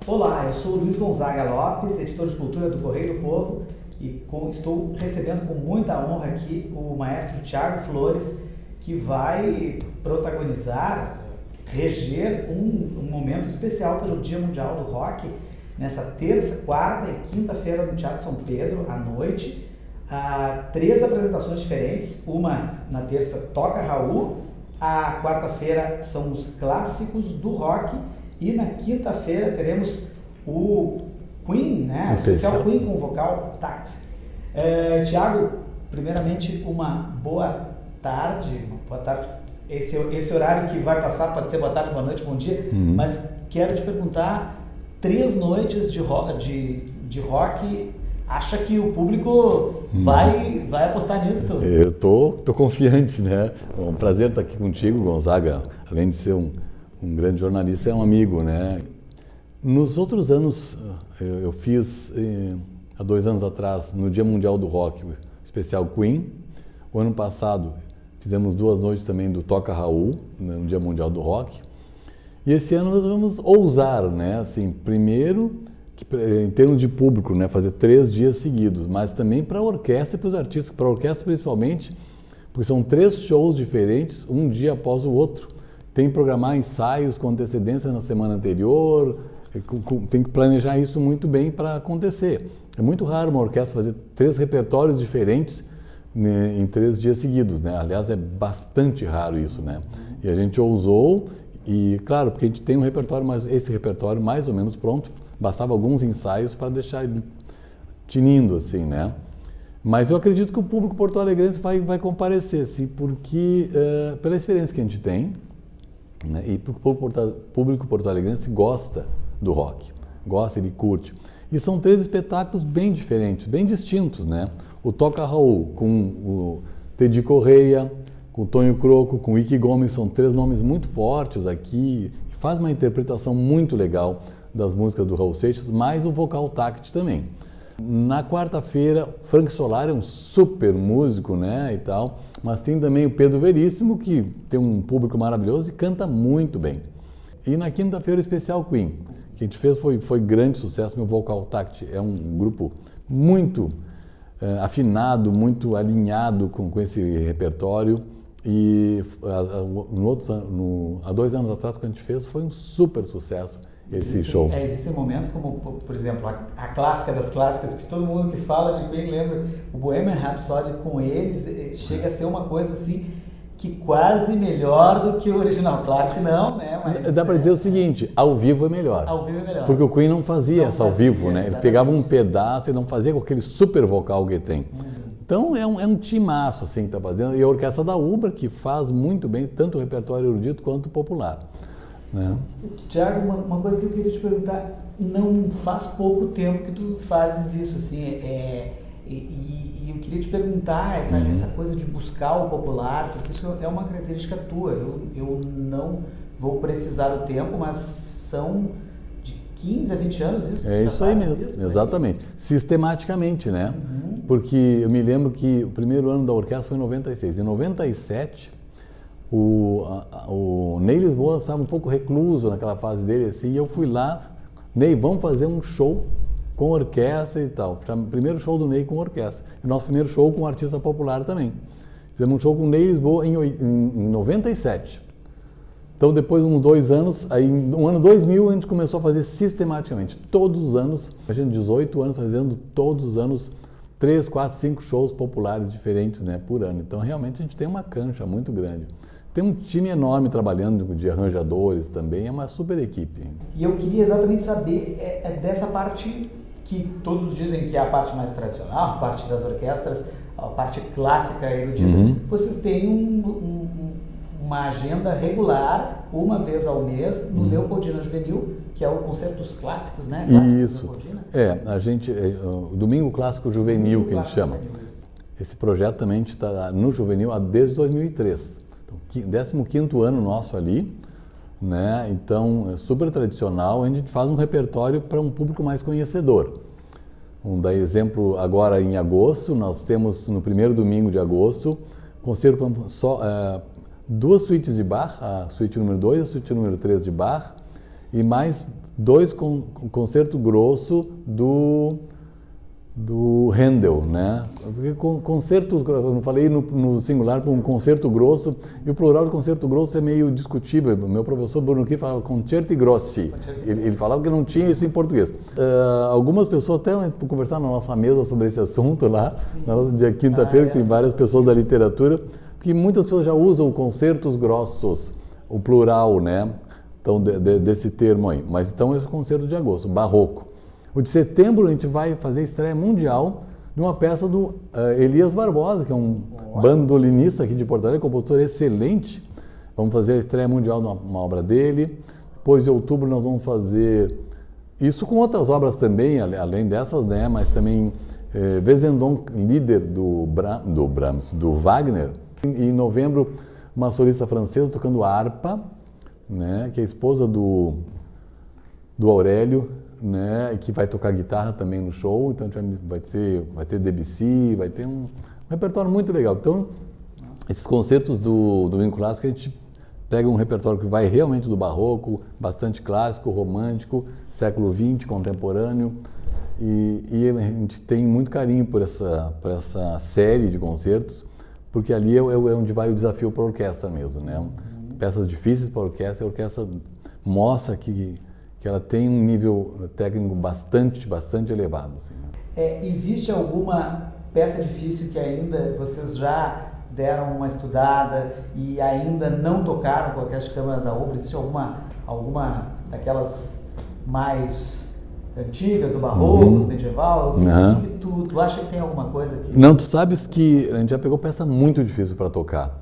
Olá, eu sou o Luiz Gonzaga Lopes, editor de cultura do Correio do Povo, e estou recebendo com muita honra aqui o maestro Thiago Flores, que vai protagonizar, reger um momento especial pelo Dia Mundial do Rock, nessa terça, quarta e quinta-feira no Teatro São Pedro, à noite. Três apresentações diferentes, uma na terça toca Raul, a quarta-feira são os clássicos do rock, e na quinta-feira teremos o Queen, né? O especial Queen com vocal táxi. Thiago, primeiramente uma boa tarde. Esse horário que vai passar pode ser boa tarde, boa noite, bom dia, mas quero te perguntar, 3 noites de rock, acha que o público vai apostar nisso? Eu tô confiante, né? É um prazer estar aqui contigo, Gonzaga, além de ser um grande jornalista, é um amigo, né? Nos outros anos, eu fiz, há 2 anos atrás, no Dia Mundial do Rock, o especial Queen. O ano passado, fizemos 2 noites também do Toca Raul, né, no Dia Mundial do Rock. E esse ano nós vamos ousar, né? Assim, primeiro, em termos de público, né? Fazer 3 dias seguidos, mas também para a orquestra e para os artistas, para a orquestra principalmente, porque são 3 shows diferentes, um dia após o outro. Tem que programar ensaios com antecedência na semana anterior, tem que planejar isso muito bem para acontecer. É muito raro uma orquestra fazer 3 repertórios diferentes, né, em 3 dias seguidos, né? Aliás, é bastante raro isso, né? E a gente ousou, e claro, porque a gente tem um repertório, mas esse repertório mais ou menos pronto, bastava alguns ensaios para deixar ele tinindo, assim, né? Mas eu acredito que o público porto-alegrense vai comparecer, sim, porque pela experiência que a gente tem, né, e porque o público porto-alegrense gosta do rock, gosta, ele curte. E são 3 espetáculos bem diferentes, bem distintos, né? O Toca Raul com o Teddy Correia, com o Tonho Croco, com o Icky Gomes, são 3 nomes muito fortes aqui, faz uma interpretação muito legal das músicas do Raul Seixas, mais o vocal táctil também. Na quarta-feira, Frank Solari é um super músico, né, e tal, mas tem também o Pedro Veríssimo, que tem um público maravilhoso e canta muito bem. E na quinta-feira, o especial Queen, que a gente fez foi grande sucesso. Meu vocal táctil é um grupo muito afinado, muito alinhado com esse repertório, e há 2 anos atrás, quando a gente fez, foi um super sucesso. Show. Existem momentos como, por exemplo, a clássica das clássicas, que todo mundo que fala de Queen lembra, o Bohemian Rhapsody com eles chega a ser uma coisa assim, que quase melhor do que o original. Claro que não, né? Mas, dá para dizer o seguinte, ao vivo é melhor. Ao vivo é melhor. Porque o Queen não fazia essa ao vivo, né? Ele pegava um pedaço e não fazia com aquele super vocal que tem. Então é um timaço assim que está fazendo. E a orquestra da Ubra, que faz muito bem, tanto o repertório erudito quanto o popular. Né? Thiago, uma coisa que eu queria te perguntar, não faz pouco tempo que tu fazes isso, assim, e eu queria te perguntar essa coisa de buscar o popular, porque isso é uma característica tua. Eu não vou precisar o tempo, mas são de 15 a 20 anos isso? É isso aí mesmo, exatamente. Sistematicamente, né? Porque eu me lembro que o primeiro ano da orquestra foi em 96. Em 97, o Ney Lisboa estava um pouco recluso naquela fase dele, assim, e eu fui lá, Ney, vamos fazer um show com orquestra e tal. Primeiro show do Ney com orquestra. E nosso primeiro show com artista popular também. Fizemos um show com o Ney Lisboa em 97. Então, depois de uns 2 anos, aí no ano 2000 a gente começou a fazer sistematicamente, todos os anos, imagina, 18 anos fazendo todos os anos 3, 4, 5 shows populares diferentes, né, por ano. Então, realmente a gente tem uma cancha muito grande. Tem um time enorme trabalhando de arranjadores também, é uma super equipe. E eu queria exatamente saber dessa parte que todos dizem que é a parte mais tradicional, a parte das orquestras, a parte clássica erudita. Vocês têm uma agenda regular, uma vez ao mês, no Leopoldina Juvenil, que é o concerto dos clássicos, né? Isso. A gente, o Domingo Clássico Juvenil, que a gente chama. Esse projeto também a gente está no Juvenil desde 2003. 15º ano nosso ali, né? Então é super tradicional. A gente faz um repertório para um público mais conhecedor. Vamos dar exemplo agora em agosto. Nós temos no primeiro domingo de agosto concerto com 2 suítes de Bach, a suíte número 2 e a suíte número 3 de Bach, e mais 2 concerto grosso do Handel, né? Porque concertos, eu não falei no singular para um concerto grosso, e o plural de concerto grosso é meio discutível. Meu professor Bruno Ki falava concerti grossi, ele falava que não tinha isso em português. Algumas pessoas até conversaram na nossa mesa sobre esse assunto lá, no dia quinta-feira, que tem várias pessoas da literatura, que muitas pessoas já usam concertos grossos, o plural, né? Então, desse termo aí. Mas então esse é o concerto de agosto, barroco. O de setembro a gente vai fazer a estreia mundial de uma peça do Elias Barbosa, que é um bandolinista aqui de Porto Alegre, compositor excelente. Vamos fazer a estreia mundial de uma obra dele. Depois de outubro nós vamos fazer isso com outras obras também, além dessas, né? Mas também Vezendonck, líder do Brahms, do Wagner. E em novembro, uma solista francesa tocando harpa, né? Que é a esposa do Aurélio, né, que vai tocar guitarra também no show, então vai ter Debussy, vai ter um repertório muito legal. Então, esses concertos do Vinho Clássico, a gente pega um repertório que vai realmente do barroco, bastante clássico, romântico, século XX, contemporâneo, e a gente tem muito carinho por essa série de concertos, porque ali é onde vai o desafio para a orquestra mesmo, né? Peças difíceis para a orquestra mostra que ela tem um nível técnico bastante elevado. Assim, né? Existe alguma peça difícil que ainda vocês já deram uma estudada e ainda não tocaram com a Orquestra de Câmara da Ubra? Existe alguma daquelas mais antigas, do barroco, do medieval? Tu acha que tem alguma coisa aqui? Não, tu sabes que a gente já pegou peça muito difícil para tocar.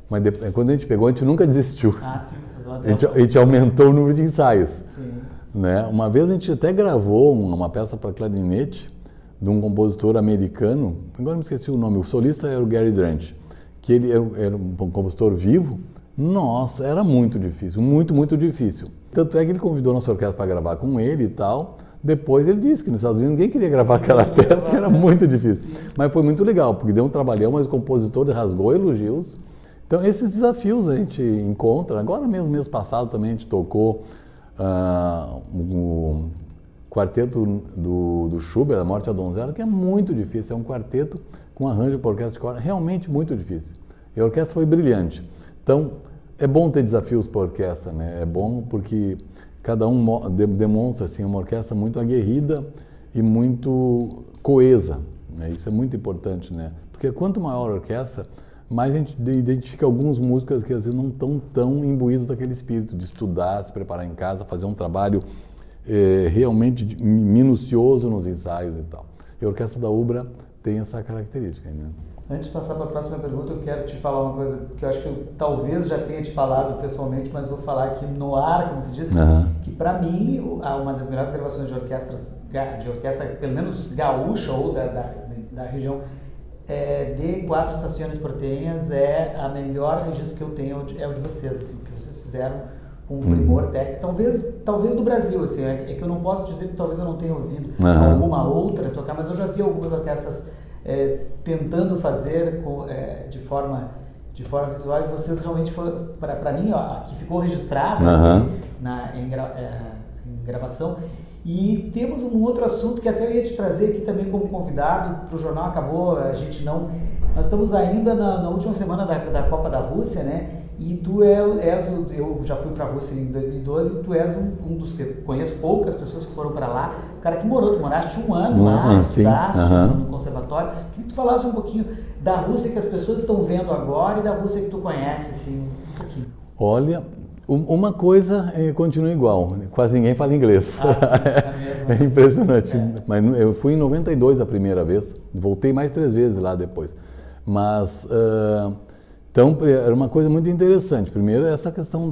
Mas quando a gente pegou, a gente nunca desistiu. Sim, vocês vão a gente aumentou o número de ensaios. Sim. Né? Uma vez a gente até gravou uma peça para clarinete de um compositor americano, agora me esqueci o nome, o solista era o Gary Drench, que ele era um compositor vivo. Nossa, era muito difícil, muito difícil. Tanto é que ele convidou a nossa orquestra para gravar com ele e tal. Depois ele disse que nos Estados Unidos ninguém queria gravar aquela peça, porque era muito difícil. Mas foi muito legal, porque deu um trabalhão, mas o compositor rasgou elogios. Então, esses desafios a gente encontra. Agora mesmo, mês passado também a gente tocou o quarteto do Schubert, A Morte à Donzela, que é muito difícil. É um quarteto com arranjo para orquestra de corda, realmente muito difícil. E a orquestra foi brilhante. Então, é bom ter desafios para a orquestra, né? É bom porque cada um demonstra assim, uma orquestra muito aguerrida e muito coesa. Né? Isso é muito importante, né? Porque quanto maior a orquestra, mais a gente identifica alguns músicos que às vezes não estão tão imbuídos daquele espírito de estudar, se preparar em casa, fazer um trabalho realmente minucioso nos ensaios e tal. E a Orquestra da Ubra tem essa característica. Né? Antes de passar para a próxima pergunta, eu quero te falar uma coisa que eu acho que eu talvez já tenha te falado pessoalmente, mas vou falar aqui no ar, como se diz, que para mim, uma das melhores gravações de orquestra, pelo menos gaúcha ou da região, de 4 estações portenhas, é a melhor registro que eu tenho, é o de vocês, assim, que vocês fizeram com um primor técnico, talvez do Brasil, assim, é que eu não posso dizer que talvez eu não tenha ouvido alguma outra tocar, mas eu já vi algumas orquestras tentando fazer de forma virtual, e vocês realmente foram, para mim, que ficou registrado em gravação. E temos um outro assunto que até eu ia te trazer aqui também como convidado para o jornal, nós estamos ainda na última semana da Copa da Rússia, né? E tu eu já fui para a Rússia em 2012, e tu és um dos que eu conheço poucas pessoas que foram para lá, o cara que tu moraste um ano lá, estudaste no conservatório. Queria que tu falasse um pouquinho da Rússia que as pessoas estão vendo agora e da Rússia que tu conhece, assim, um pouquinho. Olha, uma coisa continua igual, quase ninguém fala inglês. Sim, é impressionante. Mas eu fui em 92 a primeira vez, voltei mais 3 vezes lá depois. Mas, então, era uma coisa muito interessante. Primeiro, essa questão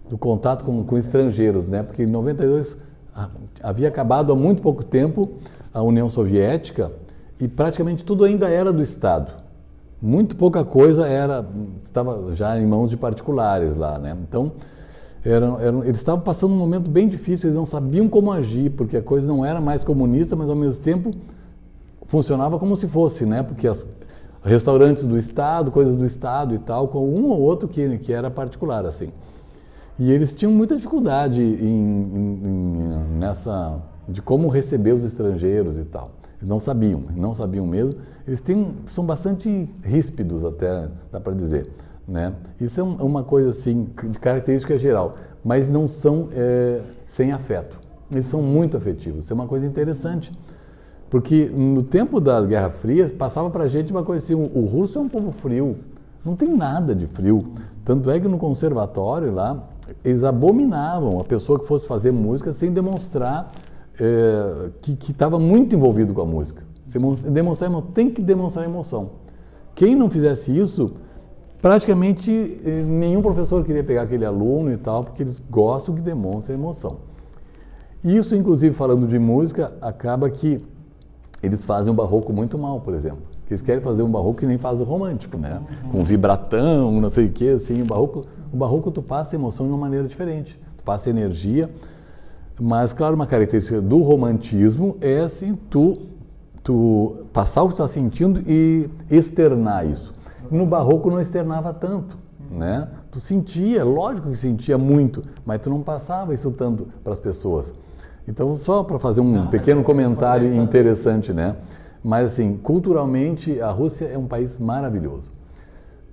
do contato com estrangeiros, né? Porque em 92 havia acabado há muito pouco tempo a União Soviética e praticamente tudo ainda era do Estado. Muito pouca coisa estava já em mãos de particulares lá, né? Então, eles estavam passando um momento bem difícil, eles não sabiam como agir, porque a coisa não era mais comunista, mas ao mesmo tempo funcionava como se fosse, né? Porque restaurantes do Estado, coisas do Estado e tal, com um ou outro que era particular, assim. E eles tinham muita dificuldade de como receber os estrangeiros e tal. Eles não sabiam mesmo. Eles são bastante ríspidos até, dá para dizer, né? Isso é uma coisa assim, de característica geral, mas não são sem afeto. Eles são muito afetivos. Isso é uma coisa interessante, porque no tempo da Guerra Fria passava para a gente uma coisa assim, o russo é um povo frio, não tem nada de frio. Tanto é que no conservatório lá, eles abominavam a pessoa que fosse fazer música sem demonstrar que estava muito envolvido com a música. Tem que demonstrar emoção. Quem não fizesse isso, praticamente nenhum professor queria pegar aquele aluno e tal, porque eles gostam que demonstre emoção. Isso, inclusive, falando de música, acaba que eles fazem o barroco muito mal, por exemplo. Porque eles querem fazer um barroco que nem faz o romântico, né? Com vibratão, não sei o quê, assim. O barroco tu passa emoção de uma maneira diferente. Tu passa energia. Mas, claro, uma característica do romantismo é, assim, tu passar o que tu está sentindo e externar isso. No barroco não externava tanto, né? Tu sentia, lógico que sentia muito, mas tu não passava isso tanto para as pessoas. Então, só para fazer um pequeno comentário interessante, né? Mas, assim, culturalmente, a Rússia é um país maravilhoso.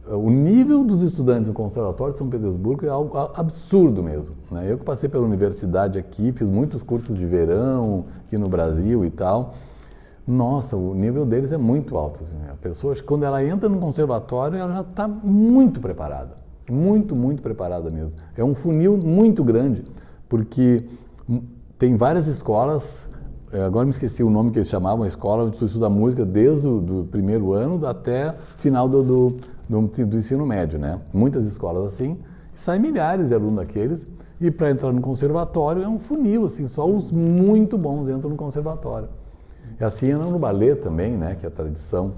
O nível dos estudantes no Conservatório de São Petersburgo é algo absurdo mesmo, né? Eu que passei pela universidade aqui, fiz muitos cursos de verão aqui no Brasil e tal. Nossa, o nível deles é muito alto. Assim, né? A pessoa, quando ela entra no conservatório, ela já está muito preparada. Muito, muito preparada mesmo. É um funil muito grande, porque tem várias escolas, agora me esqueci o nome que eles chamavam, a escola onde tu estuda música desde o primeiro ano até final do ensino médio, né? Muitas escolas assim, e saem milhares de alunos daqueles, e para entrar no conservatório é um funil, assim, só os muito bons entram no conservatório. E assim é no balé também, né? Que é a tradição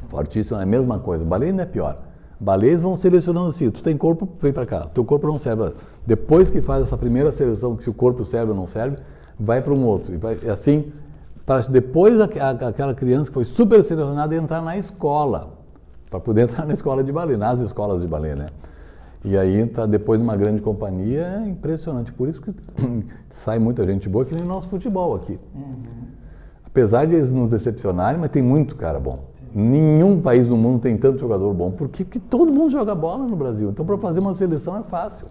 fortíssima, é a mesma coisa. O balé ainda é pior. Balés vão selecionando assim, tu tem corpo, vem para cá, teu corpo não serve. Depois que faz essa primeira seleção, que se o corpo serve ou não serve, vai para um outro. E vai, assim, para depois aquela criança que foi super selecionada entrar na escola, para poder entrar na escola de balé, nas escolas de balé, né? E aí, depois de uma grande companhia, é impressionante. Por isso que sai muita gente boa, que nem o nosso futebol aqui. Apesar de eles nos decepcionarem, mas tem muito cara bom. Nenhum país do mundo tem tanto jogador bom, porque todo mundo joga bola no Brasil. Então, para fazer uma seleção é fácil.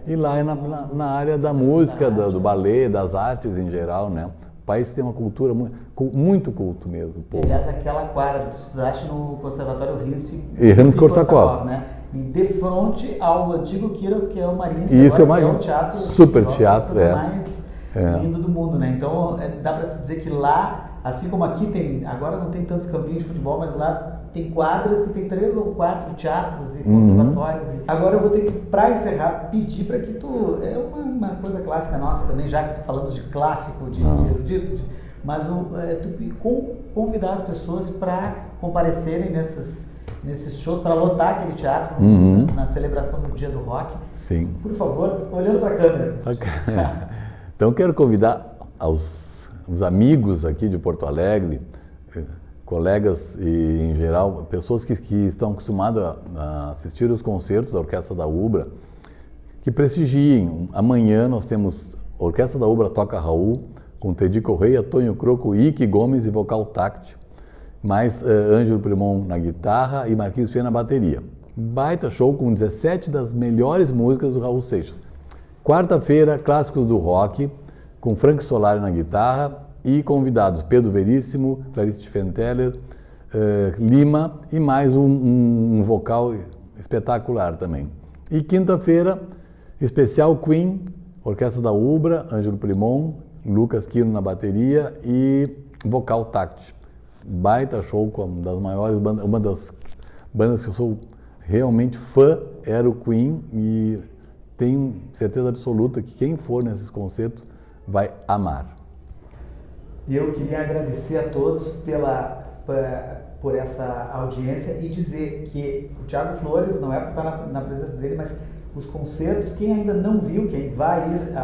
E lá é na área da música, do balé, das artes em geral, né? O país tem uma cultura muito culto mesmo. Aliás, aquela quadra que tu estudaste no Conservatório Rimsky-Korsakov, né? E de frente ao antigo Kirov, que é o Mariinsky, isso agora, é que é um teatro, super teatro, mais lindo do mundo, né? Então, dá para se dizer que lá, assim como aqui tem, agora não tem tantos campinhos de futebol, mas lá tem quadras que tem 3 ou 4 teatros e conservatórios. Agora eu vou ter que, para encerrar, pedir para que tu, é uma coisa clássica nossa também, já que falamos de clássico, de erudito, mas tu convidar as pessoas para comparecerem nesses shows, para lotar aquele teatro na celebração do Dia do Rock. Sim. Por favor, olhando para a câmera. Então, quero convidar os amigos aqui de Porto Alegre, colegas e, em geral, pessoas que estão acostumadas a assistir os concertos da Orquestra da Ubra, que prestigiem. Amanhã nós temos a Orquestra da Ubra Toca Raul, com Tedi Correia, Tonho Croco, Ike Gomes e vocal táctil, mais Ângelo Primon na guitarra e Marquinhos Fê na bateria. Baita show com 17 das melhores músicas do Raul Seixas. Quarta-feira, clássicos do rock, com Frank Solari na guitarra e convidados Pedro Veríssimo, Clarice Tiefenteller, Lima e mais um vocal espetacular também. E quinta-feira, especial Queen, Orquestra da Ubra, Ângelo Primon, Lucas Quino na bateria e vocal táctil. Baita show com uma das maiores bandas, uma das bandas que eu sou realmente fã era o Queen, e tenho certeza absoluta que quem for nesses concertos vai amar. E eu queria agradecer a todos por essa audiência e dizer que o Thiago Flores, não é por estar na presença dele, mas os concertos, quem ainda não viu, quem vai ir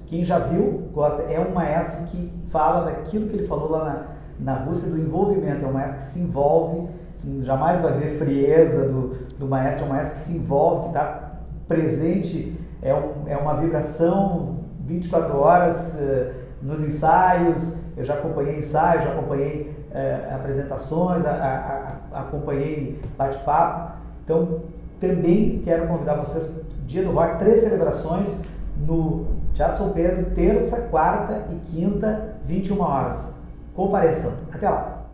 quem já viu, gosta, é um maestro que fala daquilo que ele falou lá na Rússia, do envolvimento. É um maestro que se envolve, jamais vai ver frieza do maestro, é um maestro que se envolve, que está presente é uma vibração 24 horas nos ensaios. Eu já acompanhei ensaios, já acompanhei apresentações, acompanhei bate-papo. Então, também quero convidar vocês, Dia do Rock, 3 celebrações no Teatro São Pedro, terça, quarta e quinta, 21 horas. Compareçam. Até lá!